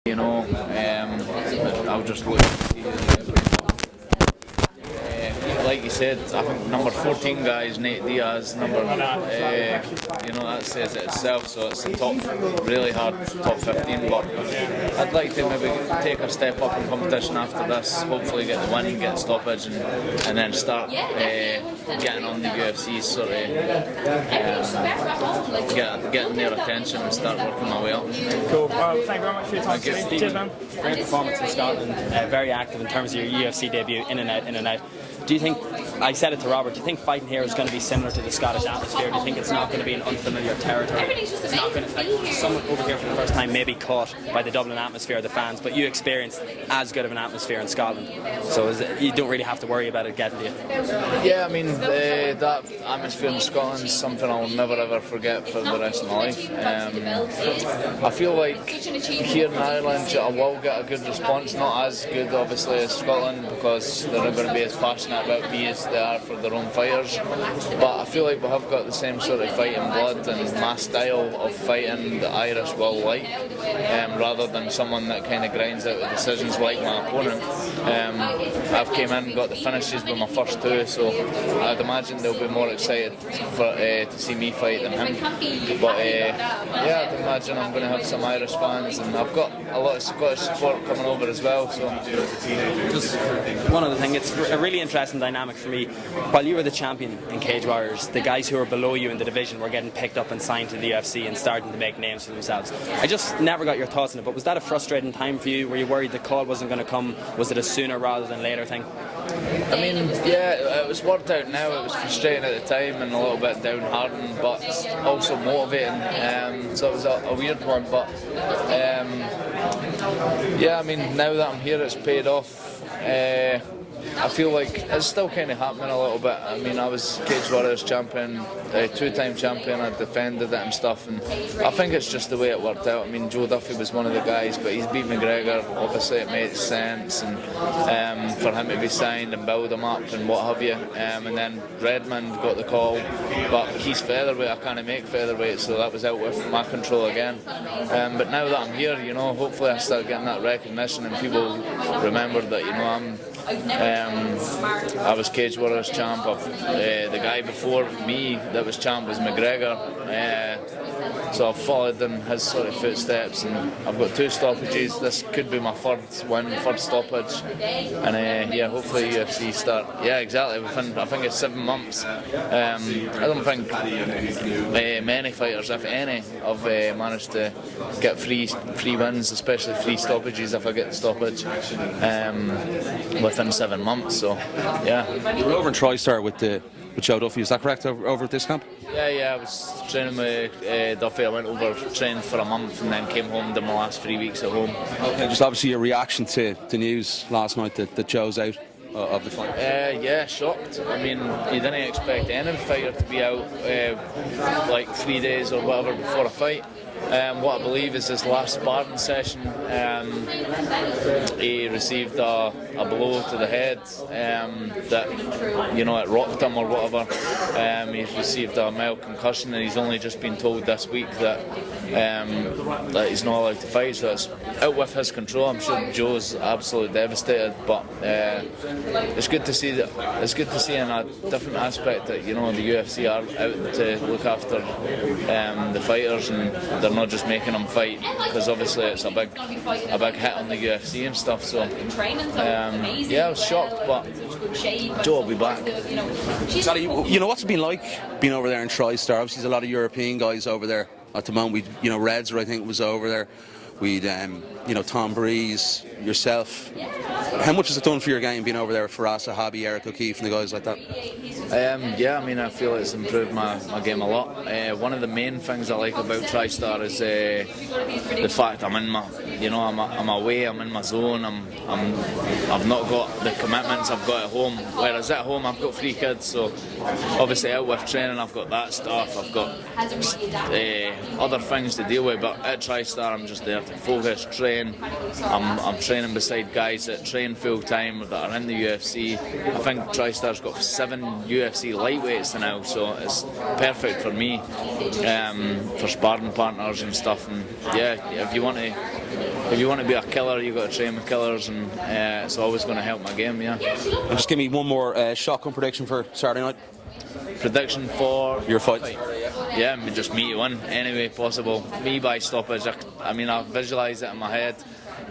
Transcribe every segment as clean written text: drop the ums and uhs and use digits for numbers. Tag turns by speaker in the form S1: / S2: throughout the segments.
S1: You know, I'll just look at like you said, I think number 14 guy is Nate Diaz. That says it itself. So it's a really hard top 15. But I'd like to maybe take a step up in competition after this. Hopefully, get the win, get stoppage, and then start getting on the UFC. Sort of getting their attention and start working my way up.
S2: Cool. Well, thank you very much for your time.
S3: Cheers, man. Great performance in Scotland. Very active in terms of your UFC debut. In and out. Do you think, I said it to Robert, do you think fighting here is going to be similar to the Scottish atmosphere? Do you think it's not going to be an unfamiliar territory? It's not going to, like, someone over here for the first time may be caught by the Dublin atmosphere, the fans, but you experienced as good of an atmosphere in Scotland. So you don't really have to worry about it getting to you.
S1: Yeah, I mean, that atmosphere in Scotland is something I'll never ever forget for the rest of my life. I feel like here in Ireland I will get a good response, not as good obviously as Scotland, because they're not going to be as passionate about me as they are for their own fighters, but I feel like we have got the same sort of fighting blood and my style of fighting that Irish will like, rather than someone that kind of grinds out the decisions like my opponent. I've came in and got the finishes with my first two, so I'd imagine they'll be more excited to see me fight than him. But I'd imagine I'm going to have some Irish fans, and I've got a lot of Scottish support coming over as well. So
S3: just one other thing, it's a really interesting dynamic for me. While you were the champion in Cage Warriors, the guys who were below you in the division were getting picked up and signed to the UFC and starting to make names for themselves. I just never got your thoughts on it, but was that a frustrating time for you? Were you worried the call wasn't going to come? Was it a sooner rather than later thing?
S1: I mean, yeah, it was worked out now. It was frustrating at the time and a little bit downhearted, but also motivating. So it was a weird one, but I mean, now that I'm here, it's paid off. I feel like it's still kind of happening a little bit. I mean, I was Cage Warriors champion, two-time champion, I defended it and stuff, and I think it's just the way it worked out. I mean, Joe Duffy was one of the guys, but he's beat McGregor, obviously it made sense, and for him to be signed and build him up and what have you, and then Redmond got the call, but he's featherweight, I can't make featherweight, so that was out with my control again. But now that I'm here, you know, hopefully I start getting that recognition and people remember that, you know, I was Cage Warriors champ. The guy before me that was champ was McGregor, so I've followed in his sort of footsteps, and I've got two stoppages. This could be my third stoppage, and hopefully UFC start. Yeah, exactly. Within, I think it's 7 months. I don't think many fighters, if any, have managed to get free wins, especially free stoppages. If I get the stoppage within 7 months, so yeah.
S4: You were over in TriStar with Joe Duffy, is that correct, over at this camp?
S1: Yeah, I was training with Duffy. I went over, trained for a month, and then came home, did my last 3 weeks at home.
S4: Okay, just obviously your reaction to the news last night that Joe's out of the fight.
S1: Yeah, shocked. I mean, you didn't expect any fighter to be out like 3 days or whatever before a fight. What I believe is his last sparring session, he received a blow to the head that, you know, it rocked him or whatever. He's received a mild concussion, and he's only just been told this week that he's not allowed to fight, so it's out with his control. I'm sure Joe's absolutely devastated, but it's good to see that. It's good to see in a different aspect that, you know, the UFC are out to look after the fighters, and they're not just making them fight, because obviously it's a big hit on the UFC and stuff. So I was shocked, but Joe will be back.
S4: Sally, you know what's it been like being over there in TriStar? Obviously, there's a lot of European guys over there at the moment. Redzer, I think, was over there. We'd Tom Breeze, yourself. How much has it done for your game being over there for Asa, Habby, Eric O'Keefe and the guys like that?
S1: I mean, I feel it's improved my game a lot. One of the main things I like about TriStar is the fact I'm in I'm away, I'm in my zone, I've not got the commitments I've got at home. Whereas at home I've got 3 kids, so obviously out with training I've got that stuff, I've got other things to deal with, but at TriStar I'm just there to focus, train. I'm training beside guys that train full time that are in the UFC. I think TriStar's got 7 UFC lightweights now, so it's perfect for me for sparring partners and stuff. And yeah, if you want to if you want to be a killer, you've got to train with killers, and it's always going to help my game. Yeah.
S4: And just give me one more shotgun prediction for Saturday night.
S1: Prediction for
S4: Your fight.
S1: Yeah, I mean, just me to win any way possible. Me by stoppage. I visualise it in my head.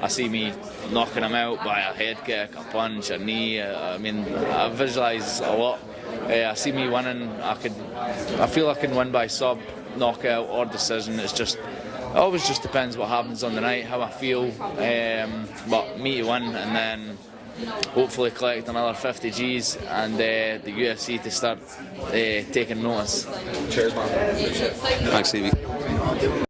S1: I see me knocking him out by a head kick, a punch, a knee. I visualise a lot. I see me winning. I feel I can win by sub, knockout, or decision. It always just depends what happens on the night, how I feel. But me to win, and then hopefully collect another 50 G's, and the UFC to start taking notice.
S4: Cheers, man. Thanks, Stevie.